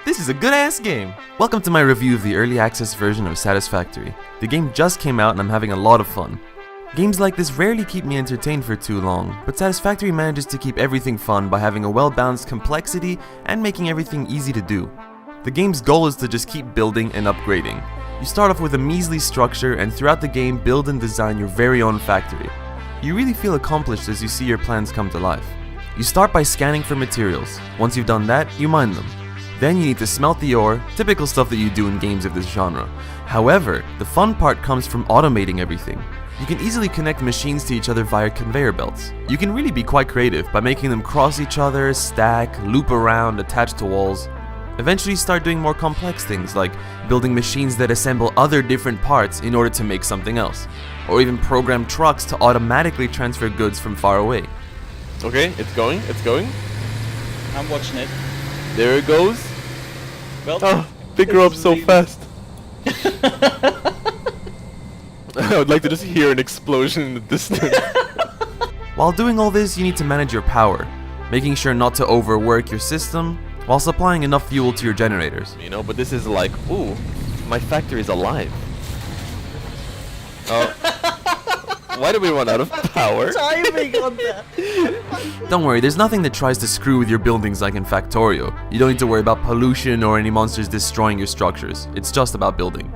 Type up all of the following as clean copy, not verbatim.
This is a good-ass game! Welcome to my review of the early access version of Satisfactory. The game just came out and I'm having a lot of fun. Games like this rarely keep me entertained for too long, but Satisfactory manages to keep everything fun by having a well-balanced complexity and making everything easy to do. The game's goal is to just keep building and upgrading. You start off with a measly structure and throughout the game build and design your very own factory. You really feel accomplished as you see your plans come to life. You start by scanning for materials. Once you've done that, you mine them. Then you need to smelt the ore, typical stuff that you do in games of this genre. However, the fun part comes from automating everything. You can easily connect machines to each other via conveyor belts. You can really be quite creative by making them cross each other, stack, loop around, attach to walls. Eventually you start doing more complex things like building machines that assemble other different parts in order to make something else. Or even program trucks to automatically transfer goods from far away. Okay, it's going. I'm watching it. There it goes. Well, Oh, they grow up so fast. I would like to just hear an explosion in the distance. While doing all this, you need to manage your power, making sure not to overwork your system, while supplying enough fuel to your generators. You know, but this is like, ooh, my factory is alive. Oh. Why did we run out of power? Timing on that. Don't worry, there's nothing that tries to screw with your buildings like in Factorio. You don't need to worry about pollution or any monsters destroying your structures. It's just about building.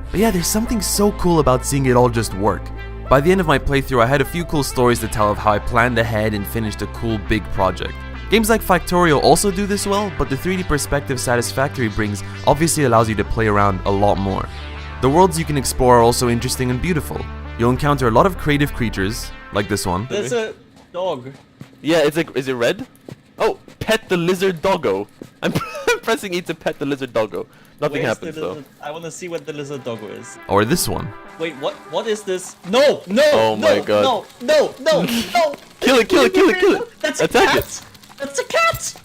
But yeah, there's something so cool about seeing it all just work. By the end of my playthrough, I had a few cool stories to tell of how I planned ahead and finished a cool big project. Games like Factorio also do this well, but the 3D perspective Satisfactory brings obviously allows you to play around a lot more. The worlds you can explore are also interesting and beautiful. You'll encounter a lot of creative creatures, like this one. There's a dog. Yeah, it's like, is it red? Oh, pet the lizard doggo. I'm pressing E to pet the lizard doggo. Nothing Where's happens the though. lizard? I want to see what the lizard doggo is. Or this one. Wait, what? What is this? No! No! Oh no, my god. No! No! Kill it! That's a Attack cat! it. That's a cat!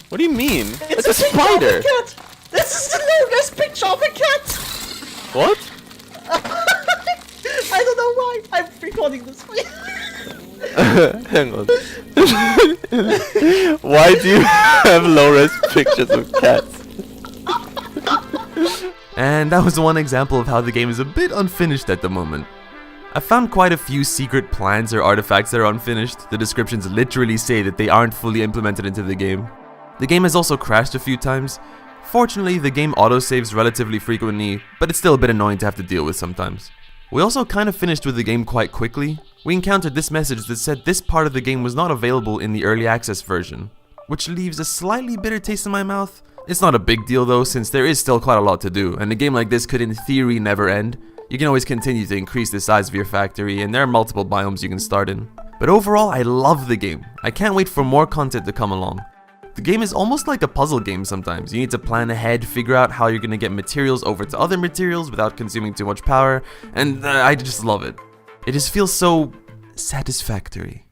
What do you mean? It's a picture of spider. a cat! This is the longest picture of a cat! What? I don't know why. I'm recording this. Hang on. Why do you have low-res pictures of cats? And that was one example of how the game is a bit unfinished at the moment. I found quite a few secret plans or artifacts that are unfinished. The descriptions literally say that they aren't fully implemented into the game. The game has also crashed a few times. Fortunately, the game autosaves relatively frequently, but it's still a bit annoying to have to deal with sometimes. We also kind of finished with the game quite quickly. We encountered this message that said this part of the game was not available in the early access version, which leaves a slightly bitter taste in my mouth. It's not a big deal though, since there is still quite a lot to do, and a game like this could in theory never end. You can always continue to increase the size of your factory, and there are multiple biomes you can start in. But overall, I love the game. I can't wait for more content to come along. The game is almost like a puzzle game sometimes. You need to plan ahead, figure out how you're going to get materials over to other materials without consuming too much power, and I just love it. It just feels so satisfactory.